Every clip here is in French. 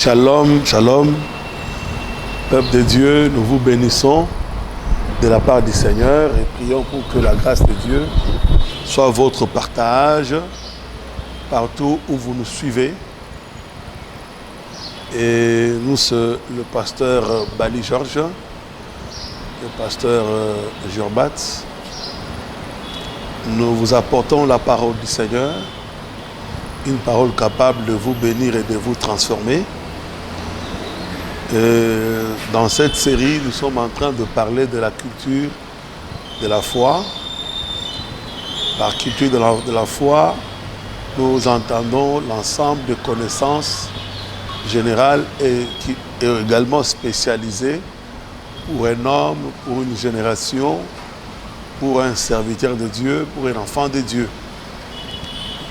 Shalom, shalom. Peuple de Dieu, nous vous bénissons de la part du Seigneur et prions pour que la grâce de Dieu soit votre partage partout où vous nous suivez. Et nous, le pasteur Bali Georges, le pasteur Jurbat, nous vous apportons la parole du Seigneur, une parole capable de vous bénir et de vous transformer. Dans cette série, nous sommes en train de parler de la culture de la foi. Par culture de la foi, nous entendons l'ensemble de connaissances générales et qui est également spécialisées pour un homme, pour une génération, pour un serviteur de Dieu, pour un enfant de Dieu.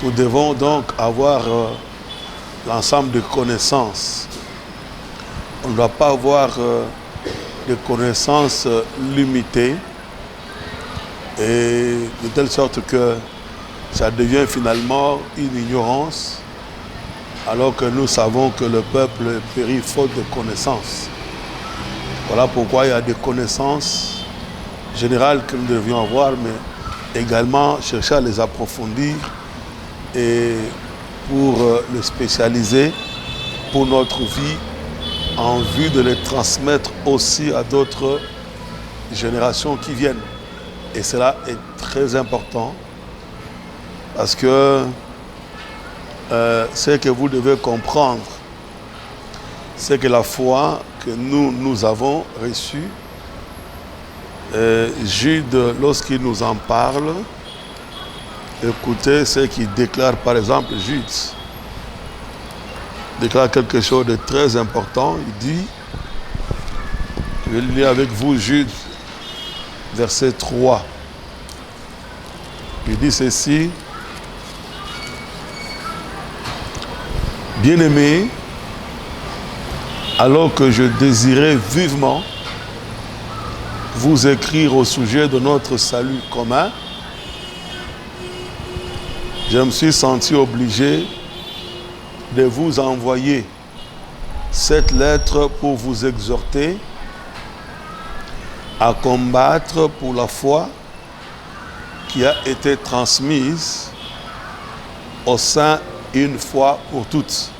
Nous devons donc avoir l'ensemble de connaissances. On ne doit pas avoir des connaissances limitées et de telle sorte que ça devient finalement une ignorance, alors que nous savons que le peuple périt faute de connaissances. Voilà pourquoi il y a des connaissances générales que nous devions avoir, mais également chercher à les approfondir et pour les spécialiser pour notre vie, en vue de les transmettre aussi à d'autres générations qui viennent. Et cela est très important parce que ce que vous devez comprendre, c'est que la foi que nous avons reçue, Jude, lorsqu'il nous en parle, écoutez ce qu'il déclare. Par exemple, Jude déclare quelque chose de très important. Il dit, je vais le lire avec vous, Jude, verset 3. Il dit ceci: Bien-aimés, alors que je désirais vivement vous écrire au sujet de notre salut commun, je me suis senti obligé de vous envoyer cette lettre pour vous exhorter à combattre pour la foi qui a été transmise au sein une fois pour toutes.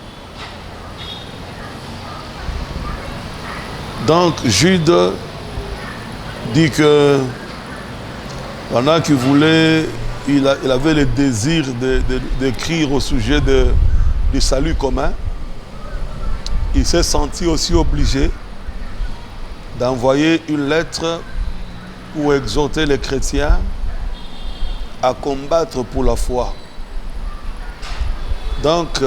Donc Jude dit que pendant qu'il voulait, il avait le désir d'écrire au sujet du salut commun, il s'est senti aussi obligé d'envoyer une lettre pour exhorter les chrétiens à combattre pour la foi. Donc,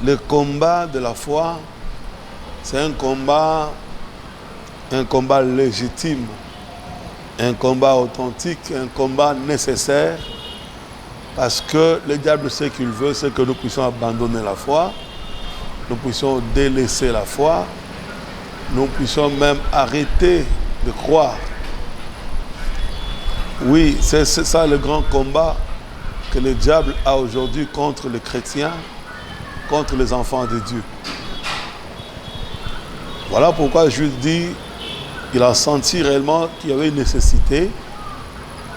le combat de la foi, c'est un combat légitime, un combat authentique, un combat nécessaire, parce que le diable, ce qu'il veut, c'est que nous puissions abandonner la foi, nous puissions délaisser la foi, nous puissions même arrêter de croire. Oui, c'est ça le grand combat que le diable a aujourd'hui contre les chrétiens, contre les enfants de Dieu. Voilà pourquoi Jude dit qu'il a senti réellement qu'il y avait une nécessité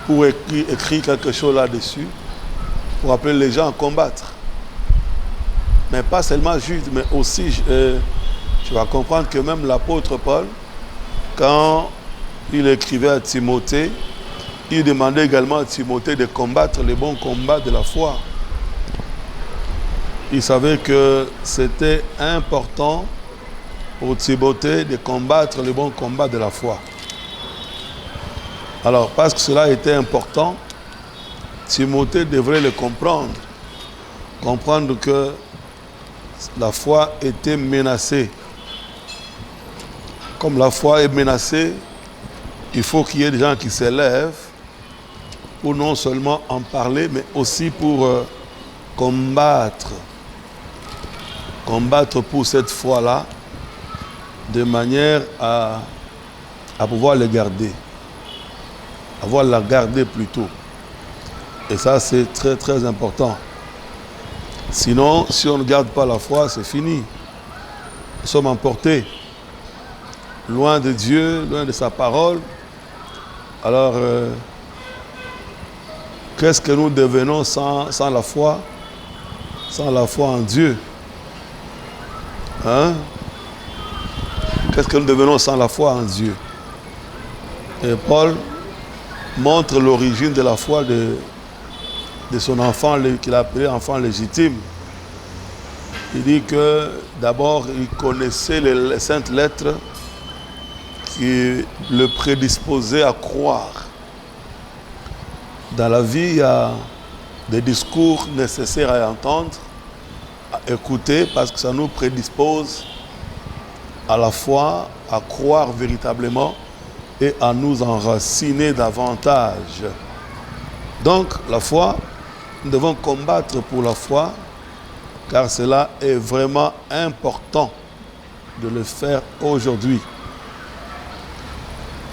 pour écrire quelque chose là-dessus, pour appeler les gens à combattre. Mais pas seulement Jude, mais aussi, tu vas comprendre que même l'apôtre Paul, quand il écrivait à Timothée, il demandait également à Timothée de combattre les bons combats de la foi. Il savait que c'était important pour Timothée de combattre les bons combats de la foi. Alors, parce que cela était important, Timothée devrait le comprendre. Comprendre que la foi était menacée. Comme la foi est menacée, il faut qu'il y ait des gens qui s'élèvent pour non seulement en parler, mais aussi pour combattre. Combattre pour cette foi-là, de manière à pouvoir les garder. Avoir la garder plutôt. Et ça, c'est très très important. Sinon, si on ne garde pas la foi, c'est fini. nous sommes emportés loin de Dieu, loin de sa parole. Alors, qu'est-ce que nous devenons sans la foi? Sans la foi en Dieu. Hein? Qu'est-ce que nous devenons sans la foi en Dieu? Et Paul montre l'origine de la foi de son enfant, qu'il a appelé enfant légitime. Il dit que d'abord, il connaissait les saintes lettres qui le prédisposaient à croire. Dans la vie, il y a des discours nécessaires à entendre, à écouter, parce que ça nous prédispose à la foi, à croire véritablement et à nous enraciner davantage. Donc, la foi, nous devons combattre pour la foi, car cela est vraiment important de le faire aujourd'hui.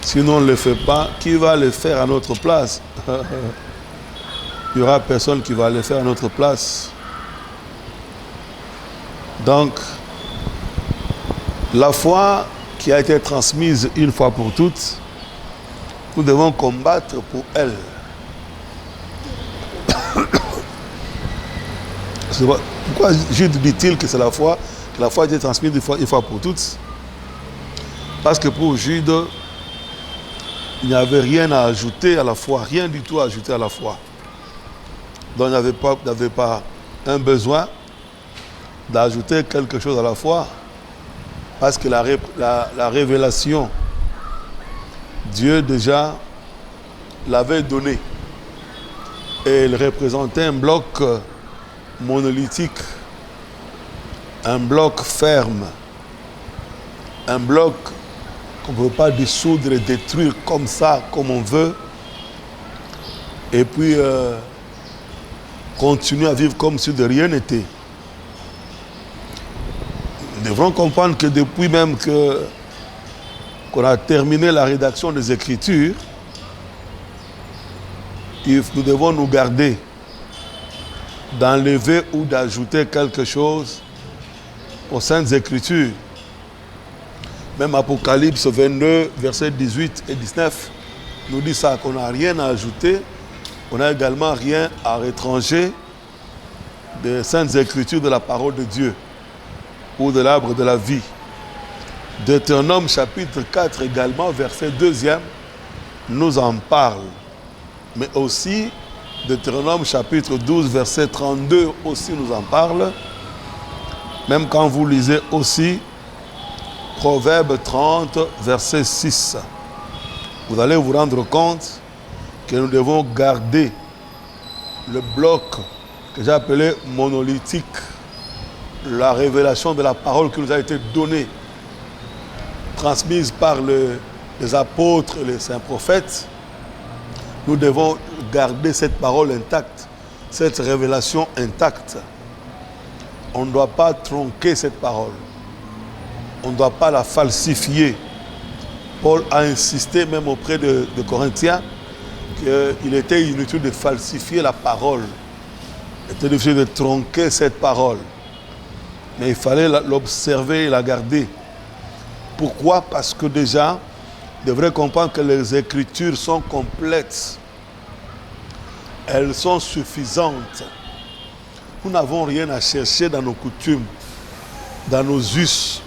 Si on ne le fait pas, qui va le faire à notre place? Il n'y aura personne qui va le faire à notre place. Donc, la foi qui a été transmise une fois pour toutes, nous devons combattre pour elle. Pourquoi Jude dit-il que c'est la foi a été transmise une fois pour toutes? Parce que pour Jude, il n'y avait rien à ajouter à la foi, rien du tout à ajouter à la foi. Donc il n'avait pas un besoin d'ajouter quelque chose à la foi, parce que la révélation, Dieu déjà l'avait donnée. Et il représentait un bloc monolithique, un bloc ferme, un bloc qu'on ne peut pas dissoudre et détruire comme ça, comme on veut, et puis continuer à vivre comme si de rien n'était. Nous devrons comprendre que depuis même qu'on a terminé la rédaction des Écritures, nous devons nous garder d'enlever ou d'ajouter quelque chose aux Saintes Écritures. Même Apocalypse 22, versets 18 et 19, nous dit ça, qu'on n'a rien à ajouter, on n'a également rien à étranger des Saintes Écritures de la parole de Dieu ou de l'arbre de la vie. Deutéronome chapitre 4 également, verset 2e, nous en parle. Mais aussi, Deutéronome chapitre 12, verset 32 aussi nous en parle. Même quand vous lisez aussi Proverbe 30, verset 6, vous allez vous rendre compte que nous devons garder le bloc que j'ai appelé monolithique, la révélation de la parole qui nous a été donnée, transmise par les apôtres et les saints prophètes. Nous devons garder cette parole intacte, cette révélation intacte. On ne doit pas tronquer cette parole. On ne doit pas la falsifier. Paul a insisté même auprès de Corinthiens qu'il était inutile de falsifier la parole. Il était difficile de tronquer cette parole. Mais il fallait l'observer et la garder. Pourquoi? Parce que déjà, il devrait comprendre que les Écritures sont complètes. Elles sont suffisantes. Nous n'avons rien à chercher dans nos coutumes, dans nos us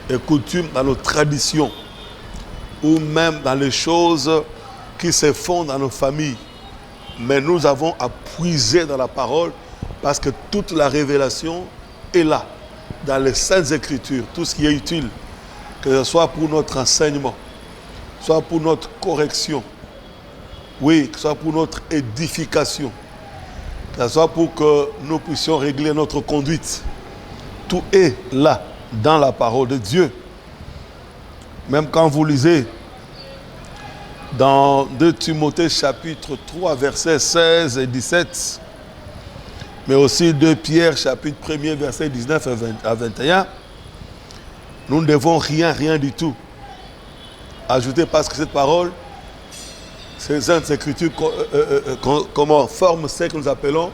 et coutumes, dans nos traditions, ou même dans les choses qui se font dans nos familles. Mais nous avons à puiser dans la parole, parce que toute la révélation est là, dans les Saintes Écritures, tout ce qui est utile, que ce soit pour notre enseignement, soit pour notre correction, oui, que ce soit pour notre édification, que ce soit pour que nous puissions régler notre conduite. Tout est là, dans la parole de Dieu. Même quand vous lisez dans 2 Timothée chapitre 3, versets 16 et 17, mais aussi 2 Pierre chapitre 1er, versets 19 à 21, nous ne devons rien du tout ajouter, parce que cette parole, ces Saintes Écritures comment forment ce que nous appelons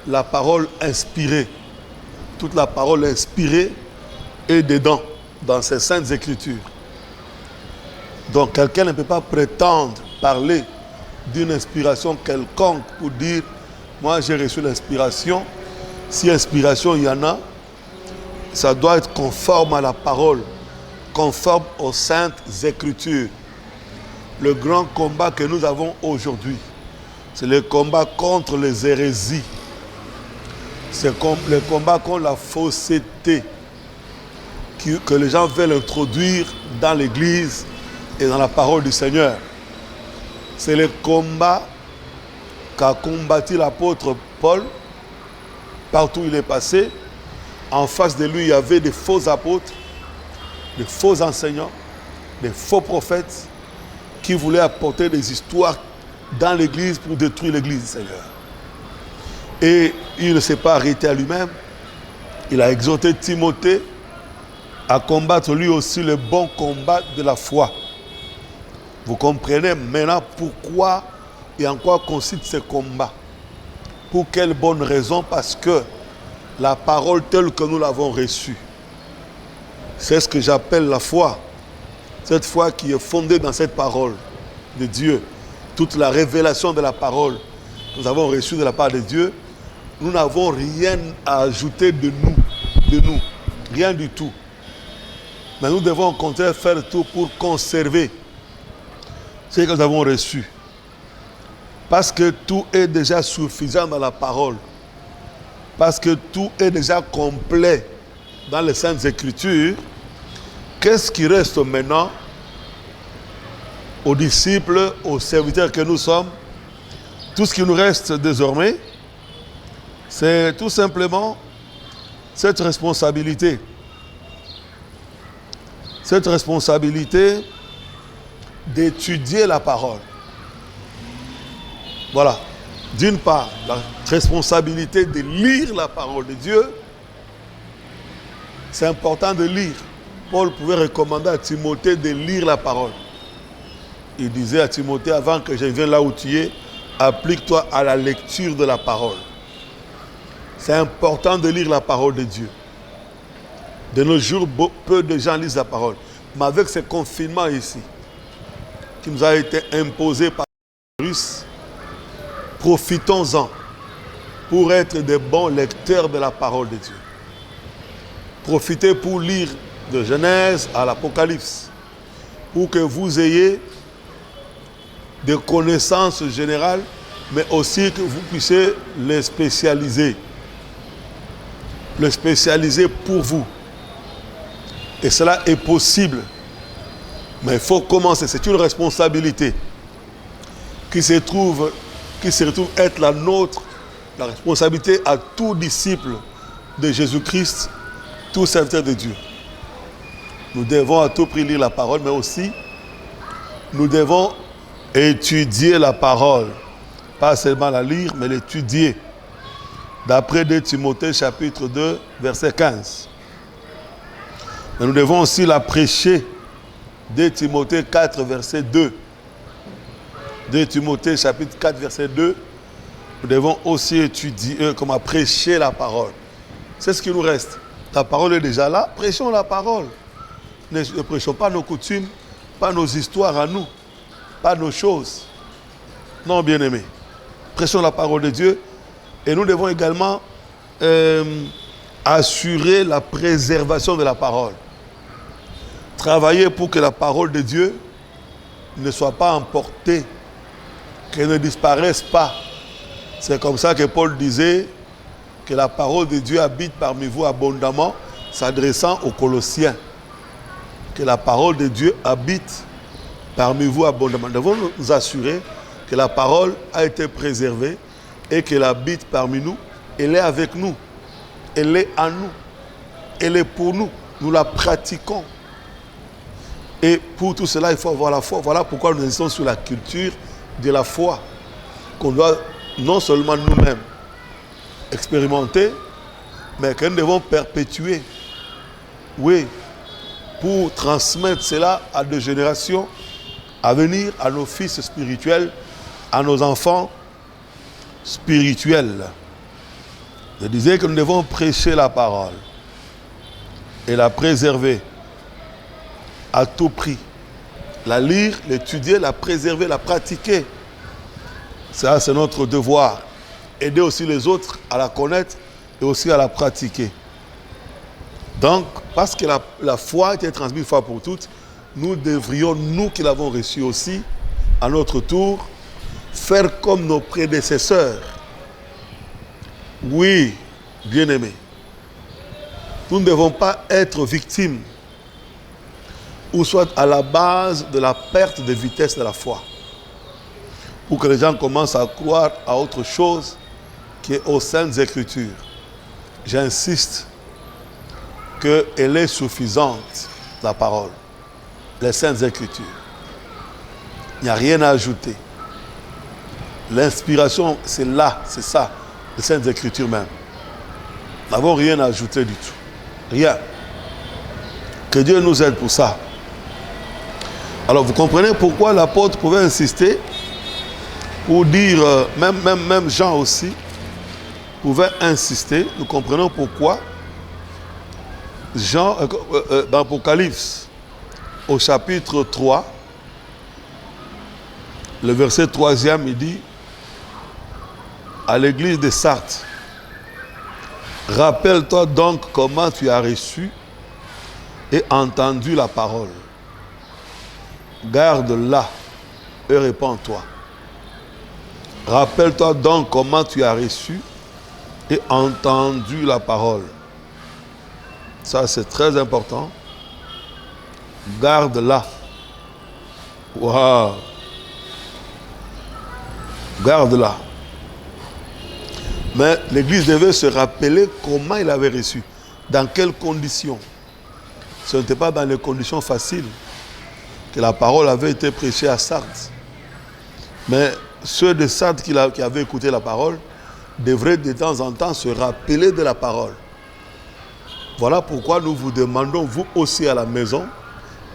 la parole inspirée. Toute la parole inspirée est dedans. dans ces saintes écritures. Donc quelqu'un ne peut pas prétendre parler d'une inspiration quelconque pour dire « Moi j'ai reçu l'inspiration ». Si inspiration il y en a, ça doit être conforme à la parole, conforme aux saintes écritures. Le grand combat que nous avons aujourd'hui, c'est le combat contre les hérésies. C'est le combat contre la fausseté que les gens veulent introduire dans l'Église et dans la parole du Seigneur. C'est le combat qu'a combattu l'apôtre Paul partout où il est passé. En face de lui, il y avait des faux apôtres, des faux enseignants, des faux prophètes qui voulaient apporter des histoires dans l'Église pour détruire l'Église du Seigneur. Et il ne s'est pas arrêté à lui-même. Il a exhorté Timothée à combattre lui aussi le bon combat de la foi. Vous comprenez maintenant pourquoi et en quoi consiste ce combat. Pour quelle bonne raison? Parce que la parole telle que nous l'avons reçue, c'est ce que j'appelle la foi. Cette foi qui est fondée dans cette parole de Dieu. Toute la révélation de la parole que nous avons reçue de la part de Dieu, nous n'avons rien à ajouter de nous, rien du tout. Mais nous devons au contraire faire tout pour conserver ce que nous avons reçu. Parce que tout est déjà suffisant dans la parole. Parce que tout est déjà complet dans les Saintes Écritures. Qu'est-ce qui reste maintenant aux disciples, aux serviteurs que nous sommes? Tout ce qui nous reste désormais, c'est tout simplement cette responsabilité. Cette responsabilité d'étudier la parole. Voilà. D'une part, la responsabilité de lire la parole de Dieu. C'est important de lire. Paul pouvait recommander à Timothée de lire la parole. Il disait à Timothée, avant que je vienne là où tu es, applique-toi à la lecture de la parole. C'est important de lire la parole de Dieu. De nos jours, peu de gens lisent la parole. Mais avec ce confinement ici, qui nous a été imposé par les Russes, profitons-en pour être des bons lecteurs de la parole de Dieu. Profitez pour lire de Genèse à l'Apocalypse, pour que vous ayez des connaissances générales, mais aussi que vous puissiez les spécialiser. Les spécialiser pour vous. Et cela est possible. Mais il faut commencer. C'est une responsabilité qui se retrouve être la nôtre, la responsabilité à tout disciple de Jésus-Christ, tout serviteur de Dieu. Nous devons à tout prix lire la parole, mais aussi nous devons étudier la parole. Pas seulement la lire, mais l'étudier. D'après 2 Timothée chapitre 2, verset 15. Mais nous devons aussi la prêcher. 2 Timothée 4, verset 2. 2 Timothée chapitre 4, verset 2. Nous devons aussi étudier, comment prêcher la parole. C'est ce qui nous reste. La parole est déjà là. Prêchons la parole. Ne prêchons pas nos coutumes, pas nos histoires à nous, pas nos choses. Non, bien-aimés. Prêchons la parole de Dieu. Et nous devons également assurer la préservation de la parole. Travailler pour que la parole de Dieu ne soit pas emportée, qu'elle ne disparaisse pas. C'est comme ça que Paul disait que la parole de Dieu habite parmi vous abondamment, s'adressant aux Colossiens. Que la parole de Dieu habite parmi vous abondamment. Nous devons nous assurer que la parole a été préservée et qu'elle habite parmi nous. Elle est avec nous. Elle est en nous. Elle est pour nous. Nous la pratiquons. Et pour tout cela, il faut avoir la foi. Voilà pourquoi nous insistons sur la culture de la foi. Qu'on doit non seulement nous-mêmes expérimenter, mais que nous devons perpétuer. Oui, pour transmettre cela à des générations à venir, à nos fils spirituels, à nos enfants spirituels. Je disais que nous devons prêcher la parole et la préserver à tout prix. La lire, l'étudier, la préserver, la pratiquer. Ça, c'est notre devoir. Aider aussi les autres à la connaître et aussi à la pratiquer. Donc, parce que la foi a été transmise une fois pour toutes, nous devrions, nous qui l'avons reçue aussi, à notre tour, faire comme nos prédécesseurs. Oui, bien-aimés. Nous ne devons pas être victimes ou soit à la base de la perte de vitesse de la foi. Pour que les gens commencent à croire à autre chose qu'aux Saintes Écritures. J'insiste qu'elle est suffisante, la parole. Les Saintes Écritures. Il n'y a rien à ajouter. L'inspiration, c'est là, c'est ça, les Saintes Écritures même. Nous n'avons rien à ajouter du tout. Rien. Que Dieu nous aide pour ça. Alors vous comprenez pourquoi l'apôtre pouvait insister pour dire, même Jean aussi, pouvait insister. Nous comprenons pourquoi Jean, dans l'Apocalypse, au chapitre 3, le verset 3e, il dit à l'église de Sardes, rappelle-toi donc comment tu as reçu et entendu la parole. Garde-la et répands-toi. Rappelle-toi donc comment tu as reçu et entendu la parole. Ça, c'est très important. Garde-la. Waouh! Garde-la. Mais l'Église devait se rappeler comment il avait reçu. Dans quelles conditions. Ce n'était pas dans les conditions faciles que la parole avait été prêchée à Sardes. Mais ceux de Sardes qui avaient écouté la parole devraient de temps en temps se rappeler de la parole. Voilà pourquoi nous vous demandons, vous aussi à la maison,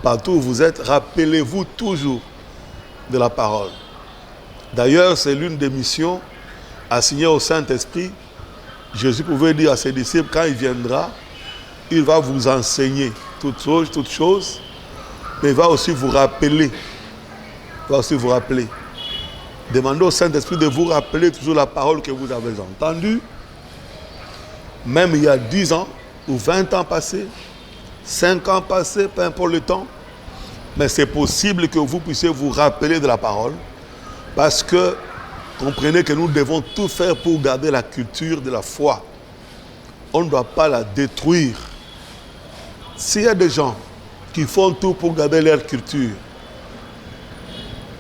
partout où vous êtes, rappelez-vous toujours de la parole. D'ailleurs, c'est l'une des missions assignées au Saint-Esprit. Jésus pouvait dire à ses disciples, quand il viendra, il va vous enseigner toutes choses, mais il va aussi vous rappeler. Il va aussi vous rappeler. Demandez au Saint-Esprit de vous rappeler toujours la parole que vous avez entendue, même il y a 10 ans, ou 20 ans passés, 5 ans passés, peu importe le temps, mais c'est possible que vous puissiez vous rappeler de la parole, parce que comprenez que nous devons tout faire pour garder la culture de la foi. On ne doit pas la détruire. S'il y a des gens qui font tout pour garder leur culture,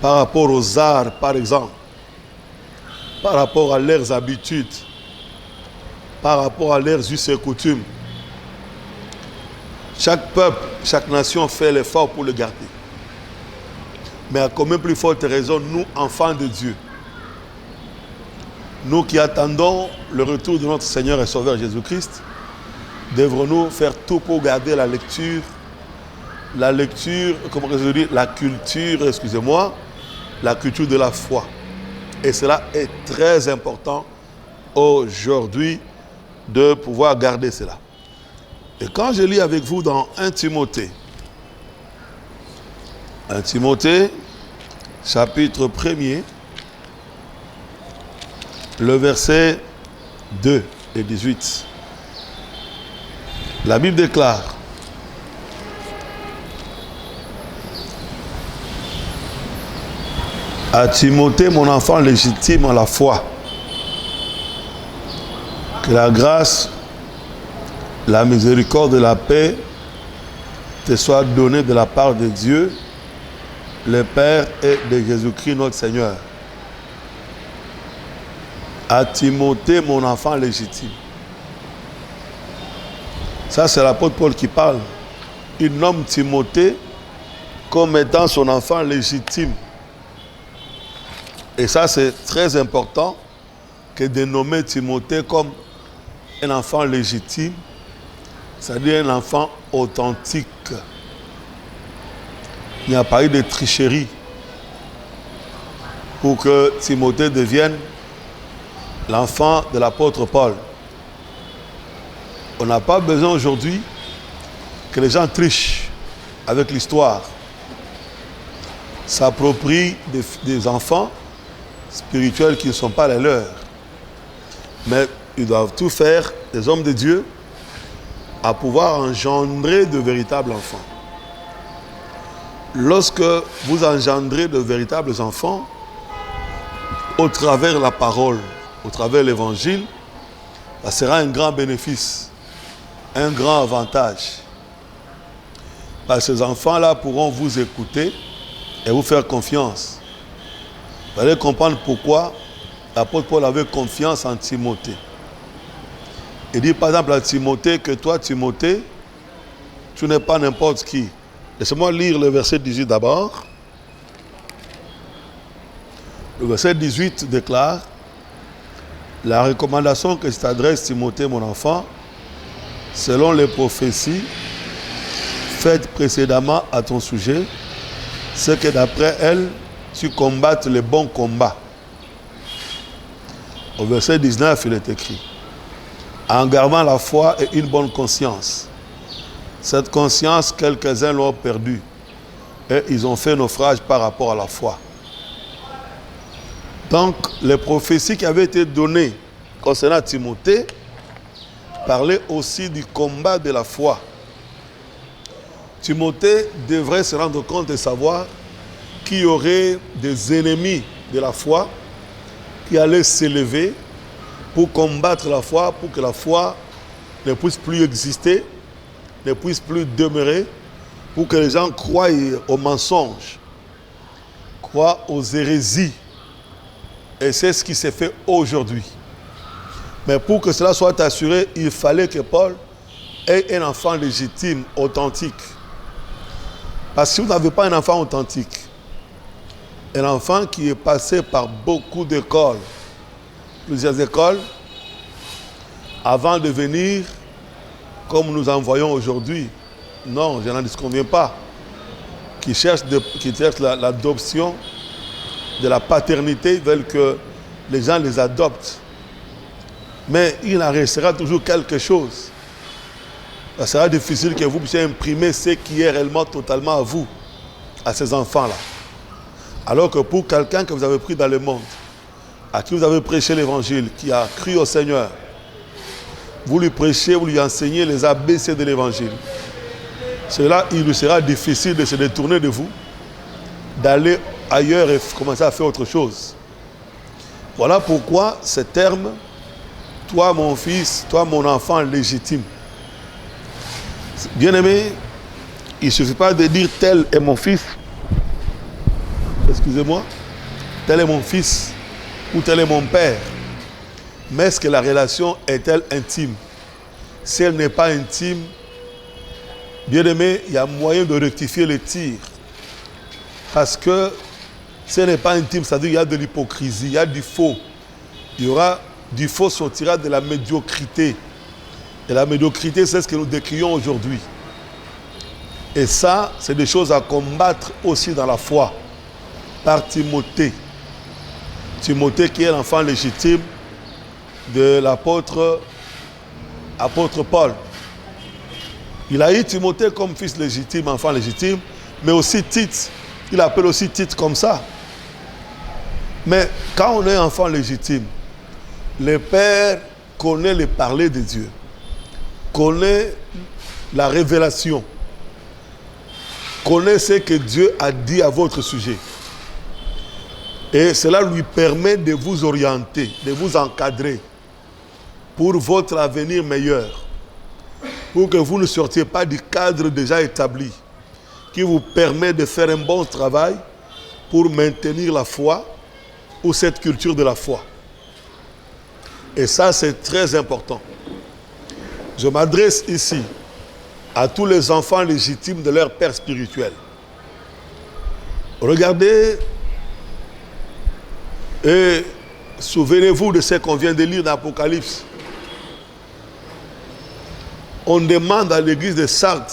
par rapport aux arts, par exemple, par rapport à leurs habitudes, par rapport à leurs us et coutumes, chaque peuple, chaque nation fait l'effort pour le garder. Mais à combien plus forte raison, nous, enfants de Dieu, nous qui attendons le retour de notre Seigneur et Sauveur Jésus-Christ, devrons-nous faire tout pour garder la culture de la foi. Et cela est très important aujourd'hui de pouvoir garder cela. Et quand je lis avec vous dans 1 Timothée, chapitre 1er, le verset 2 et 18, la Bible déclare: à Timothée, mon enfant légitime en la foi, que la grâce, la miséricorde et la paix te soient données de la part de Dieu, le Père, et de Jésus-Christ notre Seigneur. À Timothée, mon enfant légitime. Ça, c'est l'apôtre Paul qui parle. Il nomme Timothée comme étant son enfant légitime. Et ça, c'est très important que de nommer Timothée comme un enfant légitime, c'est-à-dire un enfant authentique. Il n'y a pas eu de tricherie pour que Timothée devienne l'enfant de l'apôtre Paul. On n'a pas besoin aujourd'hui que les gens trichent avec l'histoire, s'approprient des enfants spirituels qui ne sont pas les leurs. Mais ils doivent tout faire, les hommes de Dieu, à pouvoir engendrer de véritables enfants. Lorsque vous engendrez de véritables enfants, au travers de la parole, au travers de l'évangile, ça sera un grand bénéfice, un grand avantage. Parce que ces enfants-là pourront vous écouter et vous faire confiance. Vous allez comprendre pourquoi l'apôtre Paul avait confiance en Timothée. Il dit par exemple à Timothée que toi, Timothée, tu n'es pas n'importe qui. Laissez-moi lire le verset 18 d'abord. Le verset 18 déclare: la recommandation que je t'adresse, Timothée, mon enfant, selon les prophéties faites précédemment à ton sujet, c'est que d'après elles, tu combattes le bon combat. Au verset 19, il est écrit: en gardant la foi et une bonne conscience. Cette conscience, quelques-uns l'ont perdue et ils ont fait naufrage par rapport à la foi. Donc, les prophéties qui avaient été données concernant Timothée parlaient aussi du combat de la foi. Timothée devrait se rendre compte et savoir qu'il y aurait des ennemis de la foi qui allaient s'élever pour combattre la foi, pour que la foi ne puisse plus exister, ne puisse plus demeurer, pour que les gens croient aux mensonges, croient aux hérésies. Et c'est ce qui s'est fait aujourd'hui. Mais pour que cela soit assuré, il fallait que Paul ait un enfant légitime, authentique. Parce que si vous n'avez pas un enfant authentique, un enfant qui est passé par beaucoup d'écoles, plusieurs écoles, avant de venir comme nous en voyons aujourd'hui, non, je n'en disconviens pas, qui cherchent l'adoption de la paternité, ils veulent que les gens les adoptent. Mais il en restera toujours quelque chose. Ça sera difficile que vous puissiez imprimer ce qui est réellement totalement à vous, à ces enfants-là. Alors que pour quelqu'un que vous avez pris dans le monde, à qui vous avez prêché l'évangile, qui a cru au Seigneur, vous lui prêchez, vous lui enseignez les ABC de l'évangile. Cela, il lui sera difficile de se détourner de vous, d'aller ailleurs et commencer à faire autre chose. Voilà pourquoi ce terme, toi mon fils, toi mon enfant légitime. Bien aimé, il ne suffit pas de dire tel est mon fils, excusez-moi, tel est mon fils ou tel est mon père. Mais est-ce que la relation est-elle intime? Si elle n'est pas intime, bien aimé, il y a moyen de rectifier le tir. Parce que si elle n'est pas intime, c'est-à-dire qu'il y a de l'hypocrisie, il y a du faux. Il y aura du faux sortira de la médiocrité. Et la médiocrité, c'est ce que nous décrions aujourd'hui. Et ça, c'est des choses à combattre aussi dans la foi. Par Timothée. Timothée qui est l'enfant légitime de l'apôtre Paul. Il a eu Timothée comme fils légitime, enfant légitime, mais aussi Tite. Il appelle aussi Tite comme ça. Mais quand on est enfant légitime, le père connaît les parler de Dieu, connaît la révélation, connaît ce que Dieu a dit à votre sujet. Et cela lui permet de vous orienter, de vous encadrer pour votre avenir meilleur. Pour que vous ne sortiez pas du cadre déjà établi qui vous permet de faire un bon travail pour maintenir la foi ou cette culture de la foi. Et ça, c'est très important. Je m'adresse ici à tous les enfants légitimes de leur père spirituel. Regardez et souvenez-vous de ce qu'on vient de lire dans l'Apocalypse. On demande à l'église de Sardes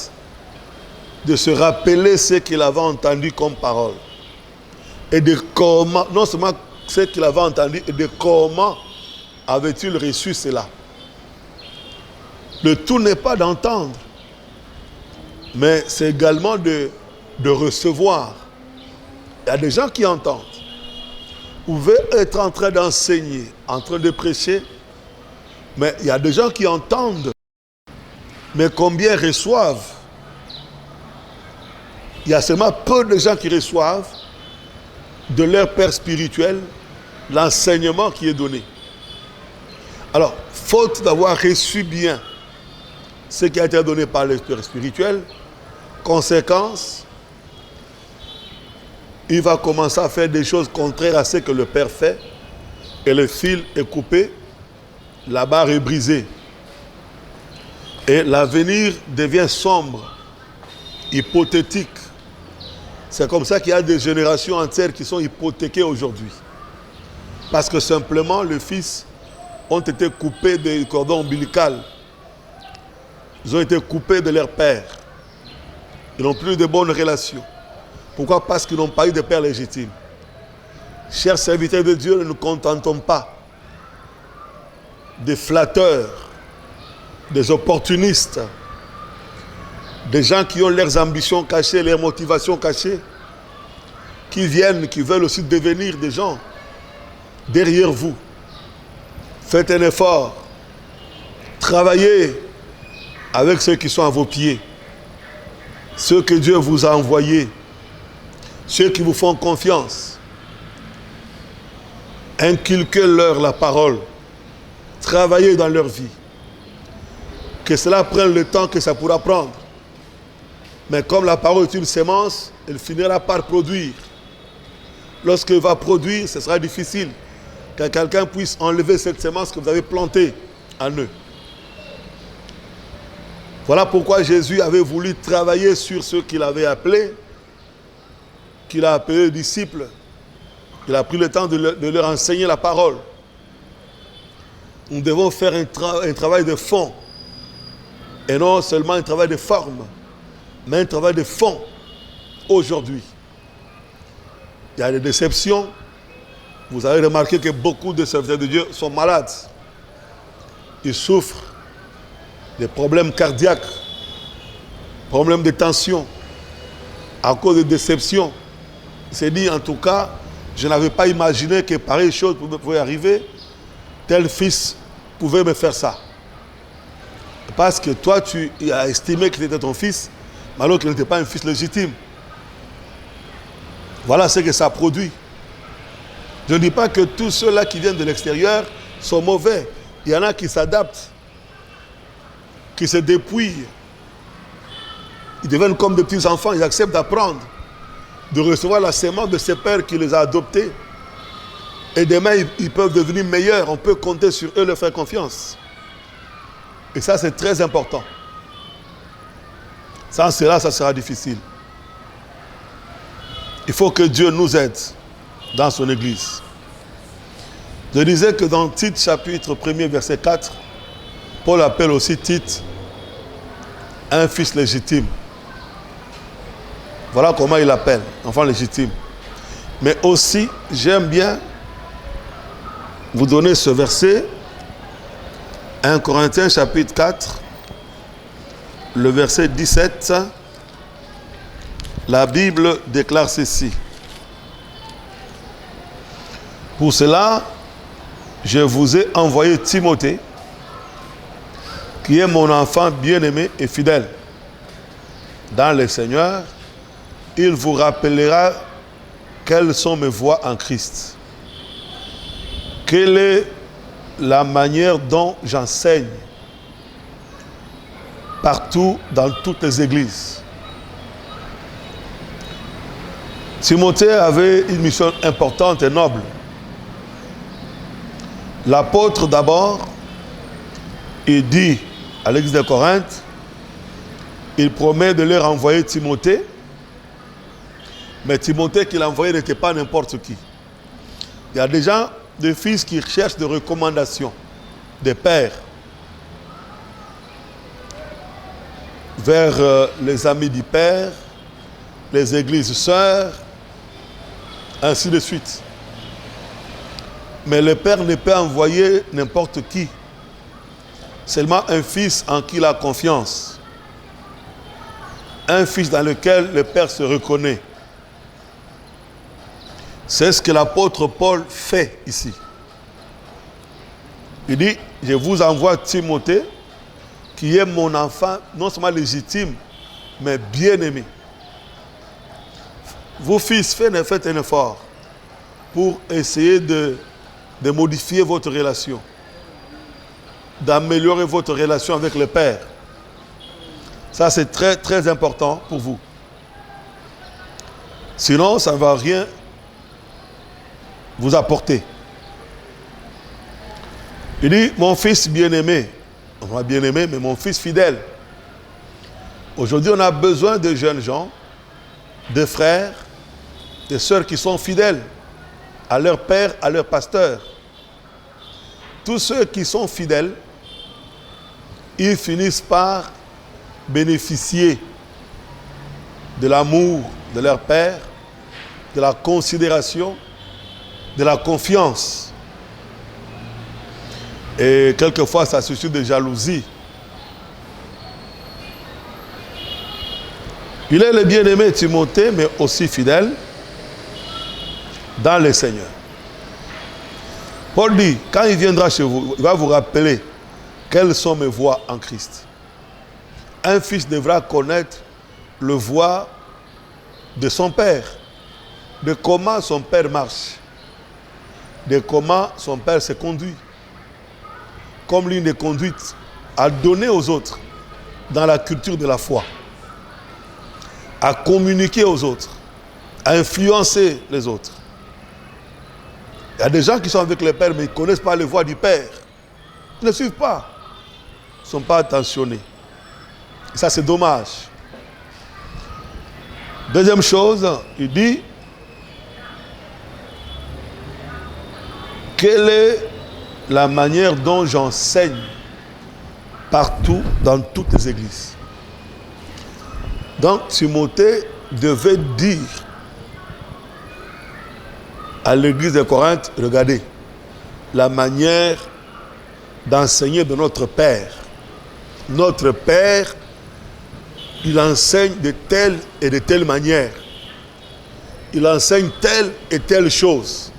de se rappeler ce qu'il avait entendu comme parole. Et de comment, non seulement ce qu'il avait entendu, et de comment avait-il reçu cela. Le tout n'est pas d'entendre. mais c'est également de recevoir. Il y a des gens qui entendent. Vous pouvez être en train d'enseigner, en train de prêcher, mais il y a des gens qui entendent. Mais combien reçoivent? Il y a seulement peu de gens qui reçoivent de leur père spirituel l'enseignement qui est donné. Alors, faute d'avoir reçu bien ce qui a été donné par le père spirituel, conséquence, il va commencer à faire des choses contraires à ce que le père fait, et le fil est coupé, la barre est brisée. Et l'avenir devient sombre, hypothétique. C'est comme ça qu'il y a des générations entières qui sont hypothéquées aujourd'hui. Parce que simplement, les fils ont été coupés du cordon ombilical. Ils ont été coupés de leur père. Ils n'ont plus de bonnes relations. Pourquoi? Parce qu'ils n'ont pas eu de père légitime. Chers serviteurs de Dieu, ne nous contentons pas des flatteurs, des opportunistes, des gens qui ont leurs ambitions cachées, leurs motivations cachées, qui viennent, qui veulent aussi devenir des gens derrière vous. Faites un effort. Travaillez avec ceux qui sont à vos pieds. Ceux que Dieu vous a envoyés. Ceux qui vous font confiance. Inculquez-leur la parole. Travaillez dans leur vie. Que cela prenne le temps que ça pourra prendre. Mais comme la parole est une sémence, elle finira par produire. Lorsqu'elle va produire, ce sera difficile que quelqu'un puisse enlever cette sémence que vous avez plantée en eux. Voilà pourquoi Jésus avait voulu travailler sur ceux qu'il avait appelés, qu'il a appelés disciples. Il a pris le temps de leur enseigner la parole. Nous devons faire un travail de fond, et non seulement un travail de forme, mais un travail de fond aujourd'hui. Il y a des déceptions. Vous avez remarqué que beaucoup de serviteurs de Dieu sont malades. Ils souffrent des problèmes cardiaques, problèmes de tension, à cause de déceptions. Il s'est dit, en tout cas, je n'avais pas imaginé que pareille chose pouvait arriver. Tel fils pouvait me faire ça. Parce que toi, tu as estimé qu'il était ton fils, mais alors qu'il n'était pas un fils légitime. Voilà ce que ça produit. Je ne dis pas que tous ceux-là qui viennent de l'extérieur sont mauvais. Il y en a qui s'adaptent, qui se dépouillent. Ils deviennent comme des petits enfants, ils acceptent d'apprendre, de recevoir la sémence de ses pères qui les a adoptés. Et demain, ils peuvent devenir meilleurs. On peut compter sur eux, leur faire confiance. Et ça, c'est très important. Sans cela, ça sera difficile. Il faut que Dieu nous aide dans son Église. Je disais que dans Tite, chapitre 1er, verset 4, Paul appelle aussi Tite un fils légitime. Voilà comment il l'appelle, enfant légitime. Mais aussi, j'aime bien vous donner ce verset, 1 Corinthiens chapitre 4, le verset 17, la Bible déclare ceci. Pour cela, je vous ai envoyé Timothée, qui est mon enfant bien-aimé et fidèle. Dans le Seigneur, il vous rappellera quelles sont mes voies en Christ. Quelle est la manière dont j'enseigne partout dans toutes les églises. Timothée avait une mission importante et noble. L'apôtre d'abord, il dit à l'église de Corinthe, il promet de leur envoyer Timothée, mais Timothée qu'il a envoyé n'était pas n'importe qui. Il y a des gens, des fils qui cherchent des recommandations, des pères, vers les amis du père, les églises sœurs, ainsi de suite. Mais le père ne peut envoyer n'importe qui. Seulement un fils en qui il a confiance. Un fils dans lequel le Père se reconnaît. C'est ce que l'apôtre Paul fait ici. Il dit, je vous envoie Timothée, qui est mon enfant, non seulement légitime, mais bien-aimé. Vos fils, faites un effort pour essayer de modifier votre relation, d'améliorer votre relation avec le Père. Ça, c'est très, très important pour vous. Sinon, ça ne va rien vous apporter. Il dit, mon fils bien-aimé, bien-aimé, mais mon fils fidèle. Aujourd'hui, on a besoin de jeunes gens, de frères, de sœurs qui sont fidèles à leur père, à leur pasteur. Tous ceux qui sont fidèles, ils finissent par bénéficier de l'amour de leur père, de la considération, de la confiance. Et quelquefois, ça suscite de jalousie. Il est le bien-aimé Timothée, mais aussi fidèle dans le Seigneur. Paul dit, quand il viendra chez vous, il va vous rappeler quelles sont mes voies en Christ. Un fils devra connaître le voie de son père, de comment son père marche, de comment son père se conduit, comme ligne de conduite à donner aux autres dans la culture de la foi, à communiquer aux autres, à influencer les autres. Il y a des gens qui sont avec le Père, mais ils ne connaissent pas les voies du Père. Ils ne suivent pas. Ils ne sont pas attentionnés. Et ça, c'est dommage. Deuxième chose, il dit, quelle est la manière dont j'enseigne partout, dans toutes les églises. Donc, Timothée devait dire à l'église de Corinthe, regardez, la manière d'enseigner de notre Père. Notre Père, il enseigne de telle et de telle manière. Il enseigne telle et telle chose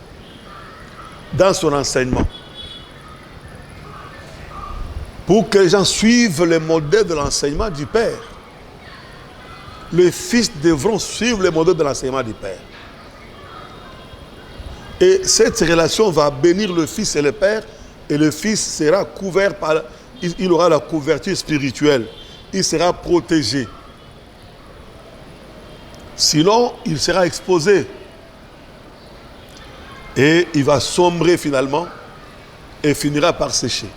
dans son enseignement. Pour que les gens suivent le modèle de l'enseignement du Père. Les fils devront suivre le modèle de l'enseignement du Père. Et cette relation va bénir le Fils et le Père, et le Fils sera couvert par... Il aura la couverture spirituelle. Il sera protégé. Sinon, il sera exposé. Et il va sombrer finalement et finira par sécher.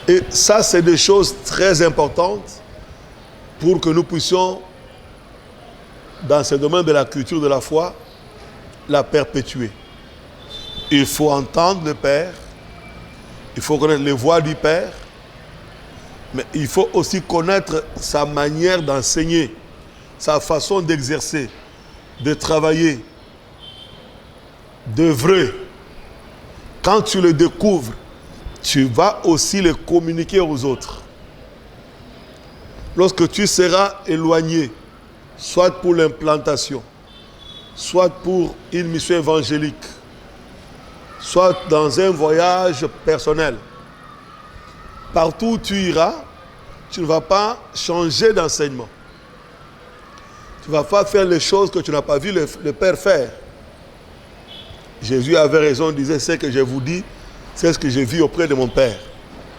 Et ça, c'est des choses très importantes pour que nous puissions, dans ce domaine de la culture de la foi, la perpétuer. Il faut entendre le Père, il faut connaître les voies du Père, mais il faut aussi connaître sa manière d'enseigner, sa façon d'exercer, de travailler, d'œuvrer. Quand tu le découvres, tu vas aussi le communiquer aux autres. Lorsque tu seras éloigné, soit pour l'implantation, soit pour une mission évangélique, soit dans un voyage personnel, partout où tu iras, tu ne vas pas changer d'enseignement. Tu ne vas pas faire les choses que tu n'as pas vu le Père faire. Jésus avait raison, il disait, ce que je vous dis, c'est ce que j'ai vu auprès de mon Père.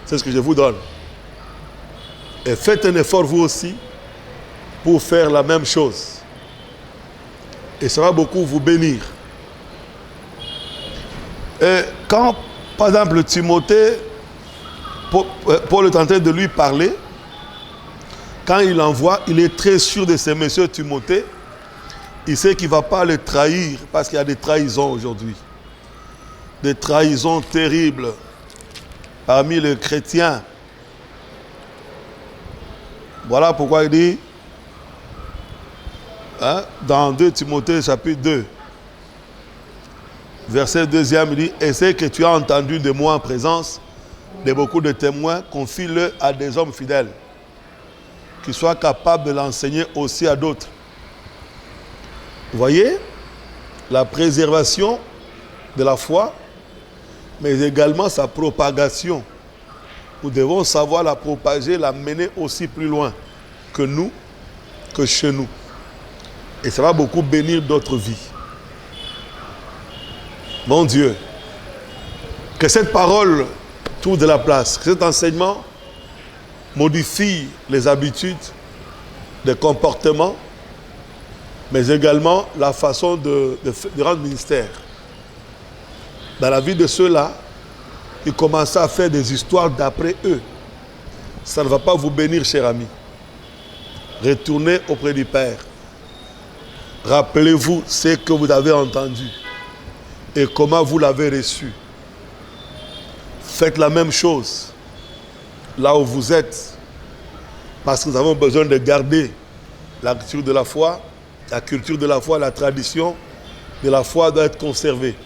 C'est ce que je vous donne. Et faites un effort vous aussi pour faire la même chose. Et ça va beaucoup vous bénir. Et quand, par exemple, Timothée, Paul est en train de lui parler, quand il envoie, il est très sûr de ce monsieur Timothée. Il sait qu'il ne va pas le trahir, parce qu'il y a des trahisons aujourd'hui. Des trahisons terribles parmi les chrétiens. Voilà pourquoi il dit, dans 2 Timothée chapitre 2, verset 2e, il dit, et ce que tu as entendu de moi en présence de beaucoup de témoins, confie-le à des hommes fidèles, qui soit capable de l'enseigner aussi à d'autres. Vous voyez, la préservation de la foi, mais également sa propagation. Nous devons savoir la propager, la mener aussi plus loin que nous, que chez nous. Et ça va beaucoup bénir d'autres vies. Mon Dieu, que cette parole trouve de la place, que cet enseignement modifie les habitudes, les comportements, mais également la façon de rendre ministère. Dans la vie de ceux-là, ils commencent à faire des histoires d'après eux. Ça ne va pas vous bénir, cher ami. Retournez auprès du Père. Rappelez-vous ce que vous avez entendu et comment vous l'avez reçu. Faites la même chose là où vous êtes, parce que nous avons besoin de garder la culture de la foi. La culture de la foi, la tradition de la foi doit être conservée.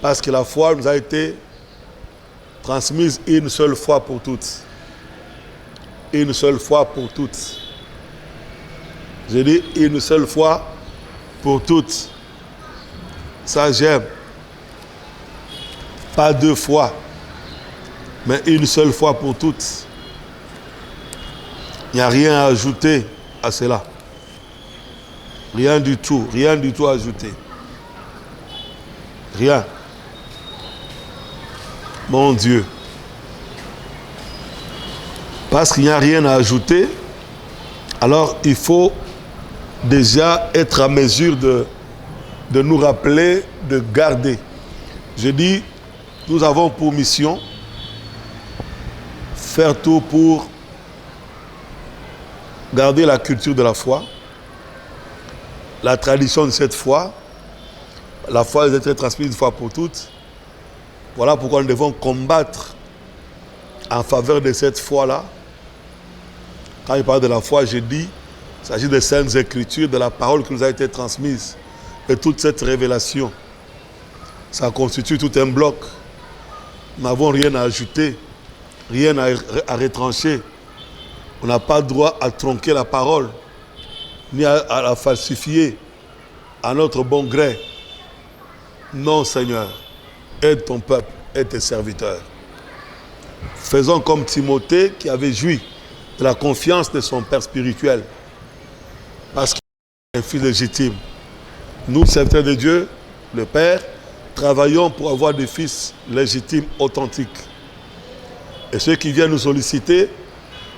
Parce que la foi nous a été transmise une seule fois pour toutes. Une seule fois pour toutes. J'ai dit une seule fois pour toutes. Ça, j'aime. Pas deux fois, mais une seule fois pour toutes. Il n'y a rien à ajouter à cela. Rien du tout à ajouter. Rien. Mon Dieu. Parce qu'il n'y a rien à ajouter, alors il faut déjà être à mesure de nous rappeler, de garder. Je dis, nous avons pour mission faire tout pour garder la culture de la foi, la tradition de cette foi. La foi doit être transmise une fois pour toutes. Voilà pourquoi nous devons combattre en faveur de cette foi-là. Quand il parle de la foi, j'ai dit, il s'agit des saintes écritures, de la parole qui nous a été transmise. Et toute cette révélation, ça constitue tout un bloc. Nous n'avons rien à ajouter, rien à retrancher. On n'a pas le droit à tronquer la parole, ni à la falsifier à notre bon gré. Non, Seigneur, aide ton peuple, aide tes serviteurs. Faisons comme Timothée qui avait joui de la confiance de son père spirituel, parce qu'il est un fils légitime. Nous, serviteurs de Dieu, le Père, travaillons pour avoir des fils légitimes, authentiques. Et ceux qui viennent nous solliciter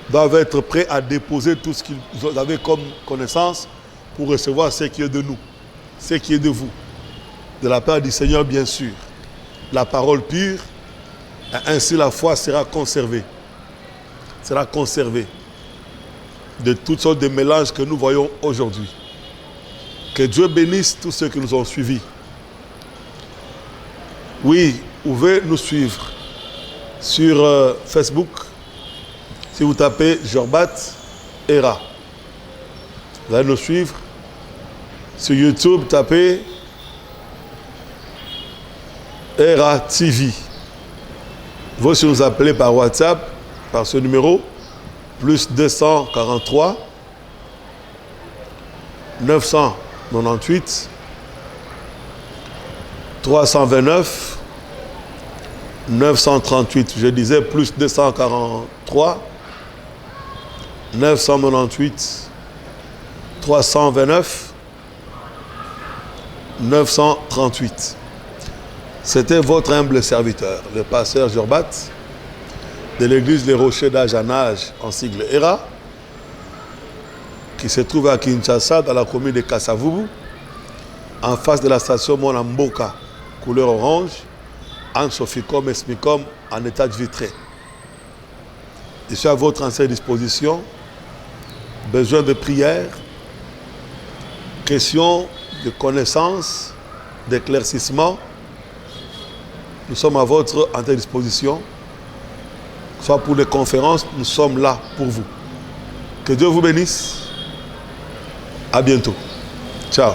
doivent être prêts à déposer tout ce qu'ils avaient comme connaissance pour recevoir ce qui est de nous, ce qui est de vous. De la part du Seigneur, bien sûr. La parole pure, ainsi la foi sera conservée. Sera conservée de toutes sortes de mélanges que nous voyons aujourd'hui. Que Dieu bénisse tous ceux qui nous ont suivis. Oui, vous pouvez nous suivre sur Facebook. Si vous tapez Jorbat Era, vous allez nous suivre. Sur YouTube, tapez Era TV. Vous pouvez nous appeler par WhatsApp, par ce numéro, plus 243 998 329 938. Je disais plus 243 998 329 938. C'était votre humble serviteur, le pasteur Jorbat, de l'église Les Rochers d'Âge en Âge, en sigle ERA, qui se trouve à Kinshasa, dans la commune de Kasavubu, en face de la station Monamboka, couleur orange, en Soficom et Smicom, en état de vitré. Je suis à votre entière disposition. Besoin de prière, question de connaissance, d'éclaircissement. Nous sommes à votre entière disposition. Soit pour les conférences, nous sommes là pour vous. Que Dieu vous bénisse. À bientôt. Ciao.